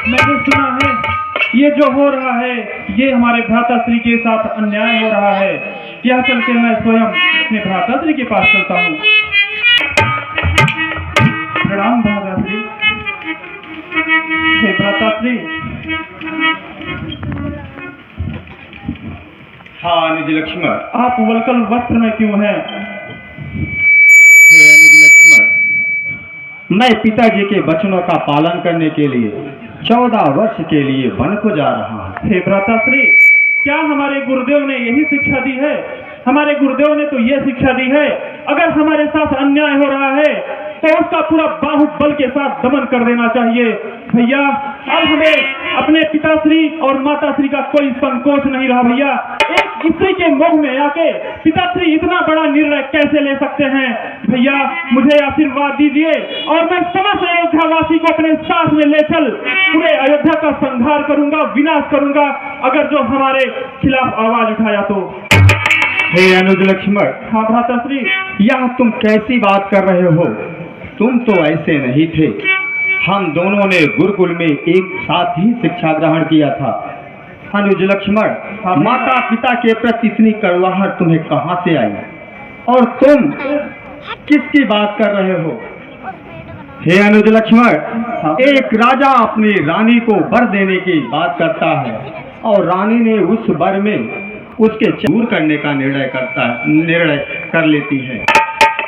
मैंने सुना है ये जो हो रहा है ये हमारे भ्राताश्री के साथ अन्याय हो रहा है। यह चल के मैं स्वयं अपने भ्राताश्री के पास चलता हूँ। प्रणाम भ्राताश्री। हे भ्राताश्री। हाँ अनुज लक्ष्मण, आप वल्कल वस्त्र में क्यों हैं? हे अनुज लक्ष्मण, मैं पिताजी के वचनों का पालन करने के लिए 14 वर्ष के लिए वन को जा रहा हूँ। हे भ्राताश्री, क्या हमारे गुरुदेव ने यही शिक्षा दी है? हमारे गुरुदेव ने तो ये शिक्षा दी है अगर हमारे साथ अन्याय हो रहा है तो उसका पूरा बाहुबल के साथ दमन कर देना चाहिए। भैया अब हमें अपने पिताश्री और माताश्री का कोई संकोच नहीं रहा। भैया एक स्त्री के मुंह में आके पिताश्री इतना बड़ा निर्णय कैसे ले सकते हैं? भैया मुझे आशीर्वाद दीजिए और मैं समस्त अयोध्यावासी को अपने साथ में ले चल पूरे अयोध्या का संहार करूंगा, विनाश करूंगा अगर जो हमारे खिलाफ आवाज उठाया तो। हे अनुज लक्ष्मण, हाँ भ्राताश्री। यह तुम कैसी बात कर रहे हो? तुम तो ऐसे नहीं थे। हम दोनों ने गुरुकुल में एक साथ ही शिक्षा ग्रहण किया था। अनुज लक्ष्मण, माता पिता के प्रति इतनी कड़वाहट तुम्हें कहाँ से आई? और तुम किसकी बात कर रहे हो? हे अनुज लक्ष्मण, एक राजा अपनी रानी को वर देने की बात करता है और रानी ने उस वर में उसके चूर करने का निर्णय कर लेती है।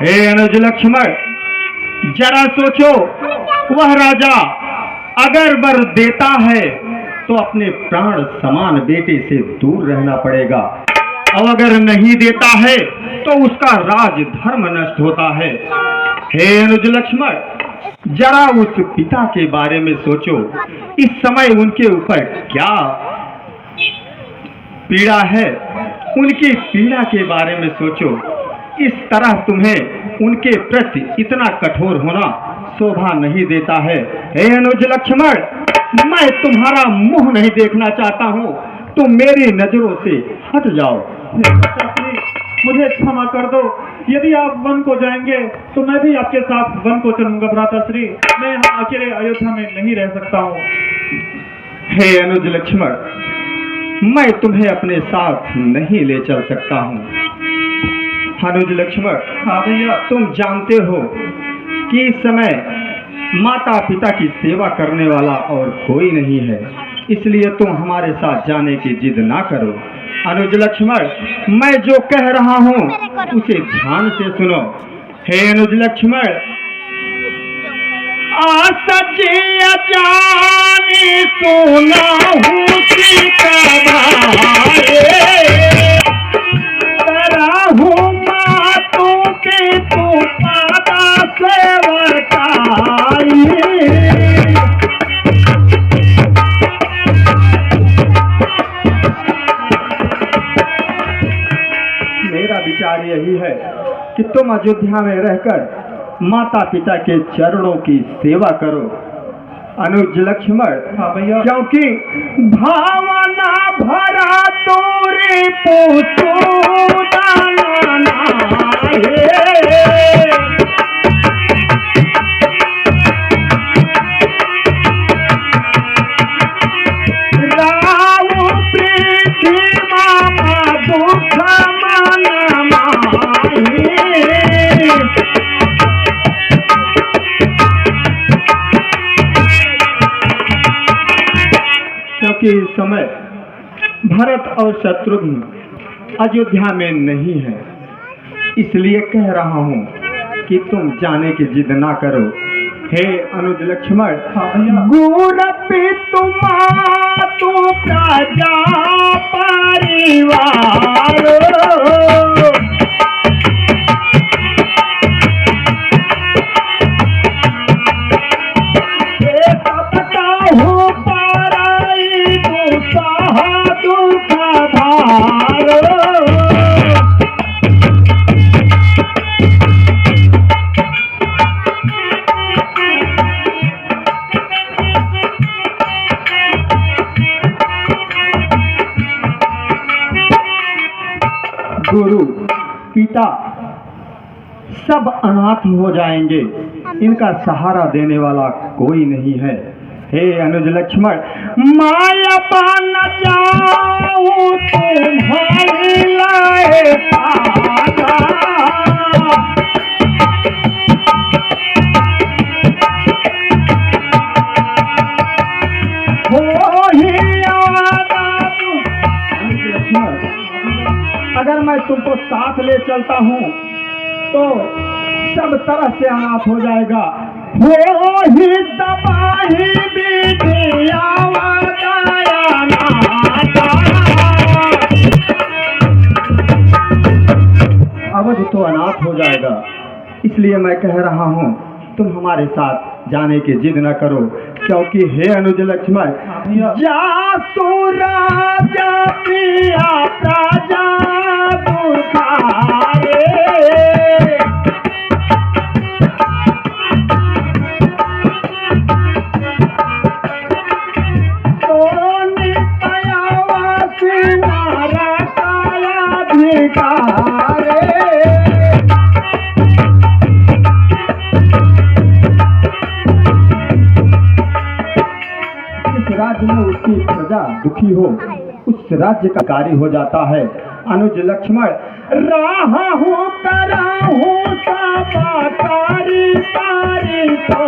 हे अनुज लक्ष्मण, जरा सोचो, वह राजा अगर वर देता है तो अपने प्राण समान बेटे से दूर रहना पड़ेगा और अगर नहीं देता है तो उसका राज धर्म नष्ट होता है। हे अनुज लक्ष्मण, जरा उस पिता के बारे में सोचो, इस समय उनके ऊपर क्या पीड़ा है, उनकी पीड़ा के बारे में सोचो। इस तरह तुम्हें उनके प्रति इतना कठोर होना शोभा नहीं देता है। हे अनुज लक्ष्मण, मैं तुम्हारा मुंह नहीं देखना चाहता हूँ, तुम मेरी नजरों से हट जाओ। मुझे क्षमा कर दो, यदि आप वन को जाएंगे तो मैं भी आपके साथ वन को चलूंगा भ्राताश्री। मैं यहाँ अकेले अयोध्या में नहीं रह सकता हूँ। हे अनुज लक्ष्मण, मैं तुम्हें अपने साथ नहीं ले चल सकता हूँ। अनुज लक्ष्मण, हाँ भैया। तुम जानते हो कि इस समय माता पिता की सेवा करने वाला और कोई नहीं है, इसलिए तुम हमारे साथ जाने की जिद ना करो। अनुज लक्ष्मण, मैं जो कह रहा हूँ उसे ध्यान से सुनो। हे अनुज लक्ष्मण, सच्ची जाने सुना हूँ मेरा विचार यही है कि तुम अयोध्या में रहकर माता पिता के चरणों की सेवा करो। अनुज लक्ष्मण, हाँ भैया। क्योंकि भावना भरा तोरे क्योंकि इस समय भरत और शत्रुघ्न अयोध्या में नहीं है, इसलिए कह रहा हूँ कि तुम जाने की जिद ना करो। हे अनुज लक्ष्मण, गुरपि तो प्रजा परिवार गुरु पिता सब अनाथ हो जाएंगे, इनका सहारा देने वाला कोई नहीं है। हे अनुज लक्ष्मण, माया पान जाऊं तुम्हारी लाए पागा। अगर मैं तुमको साथ ले चलता हूँ तो सब तरह से अनाथ हो जाएगा। हो ही दबाही बिटिया अवध तो अनाथ हो जाएगा, इसलिए मैं कह रहा हूँ तुम हमारे साथ जाने की जिद न करो, क्योंकि हे अनुज लक्ष्मण, जा तू राजा पिया प्रजा दुखारे। सोनी पयावा सिनारा काया भिकारे। राज्य में उसकी प्रजा दुखी हो, उस राज्य का कार्य हो जाता है। अनुज लक्ष्मण, रहा हूँ कराहूँ सबा कारी कारी तो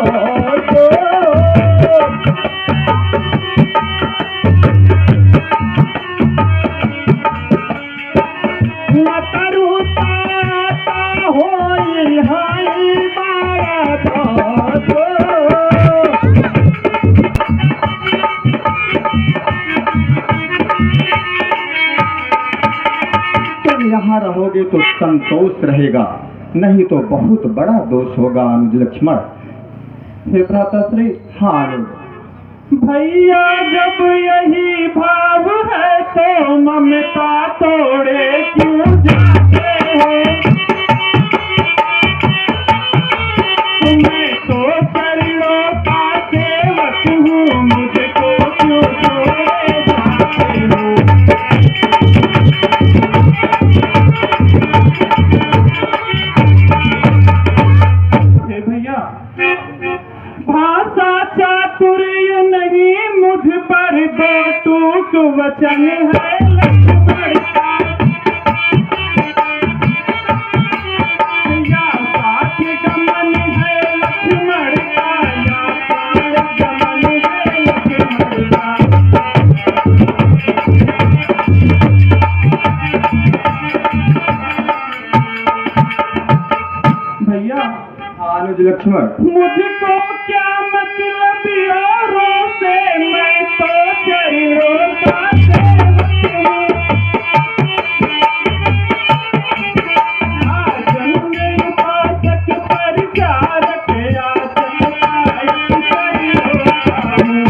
न करूँ ताता होई हाई बारा तो। यहाँ रहोगे तो संतोष रहेगा, नहीं तो बहुत बड़ा दोष होगा अनुज लक्ष्मण। हे भ्राताश्री। हाँ अनुज। भैया जब यही भाव है तो ममता तोड़े क्यों जाते हो? मैं तो चरणों का सेवक हूँ, मुझको क्यों छोड़े जाते हो? भाषा चातुर्य नहीं मुझ पर दो टूक वचन है लक्ष्मण का। या साथ गमन है लक्ष्मण का, या साथ गमन है लक्ष्मण का। भैया। अनुज लक्ष्मण, मुझको क्या मतलब यारों से, मैं तो चरणों का सेवक हूँ। आजन में उपासक परिचारक, आसन कायक चरणों का हूँ।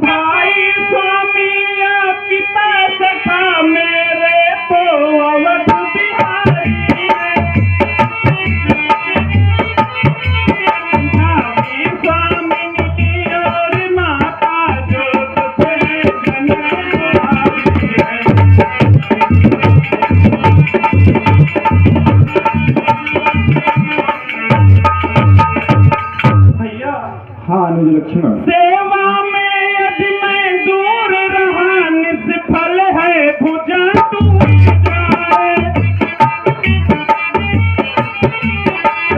भाई स्वामी या पिता सखा मेरे तो अवध बिहारी है। भाभी स्वामिनी की और माता जो तुझे जनक कुमारी है। भैया। हाँ अनुज लक्ष्मण। सेवा में यदि मैं दूर रहा, निष्फल है भुजा टूट जाए।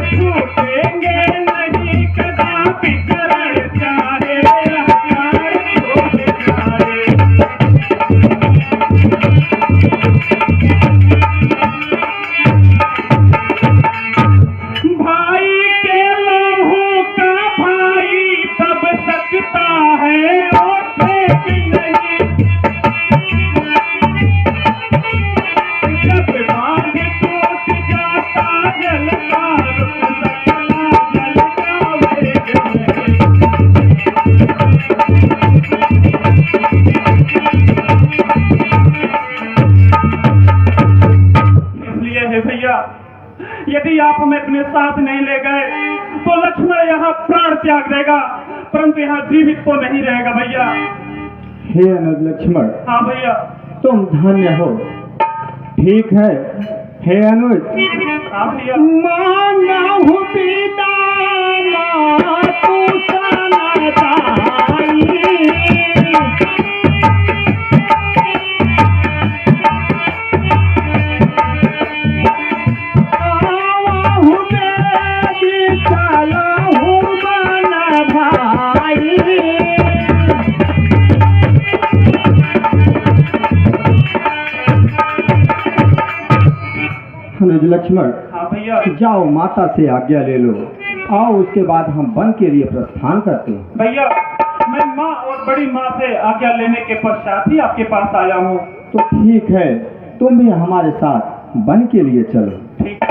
छूटेंगे नहीं कदापि चरण चाहे, हकार छूट जाए। भाई के लहू का भाई तब सकता है और फेंक नहीं। जब बांध टूट जाता जल का, रुक सकता जल का वेग नहीं। इसलिए है भैया, यदि आप हमें अपने साथ नहीं ले गए तो लक्ष्मण यहाँ प्राण त्याग देगा, परंतु यहाँ जीवित तो नहीं रहेगा भैया। हे अनुज लक्ष्मण, हाँ भैया। तुम धन्य हो। ठीक है, हे अनुज, आप भैया मांगा हूँ पिता माँ तू सनाताई। आवा हूँ बेटी चला हूँ बना भाई। अनुज लक्ष्मण, हाँ भैया जाओ माता से आज्ञा ले लो। आओ उसके बाद हम वन के लिए प्रस्थान करते हैं। भैया मैं माँ और बड़ी माँ से आज्ञा लेने के पश्चात ही आपके पास आया हूँ। तो ठीक है, तुम भी हमारे साथ वन के लिए चलो। ठीक है।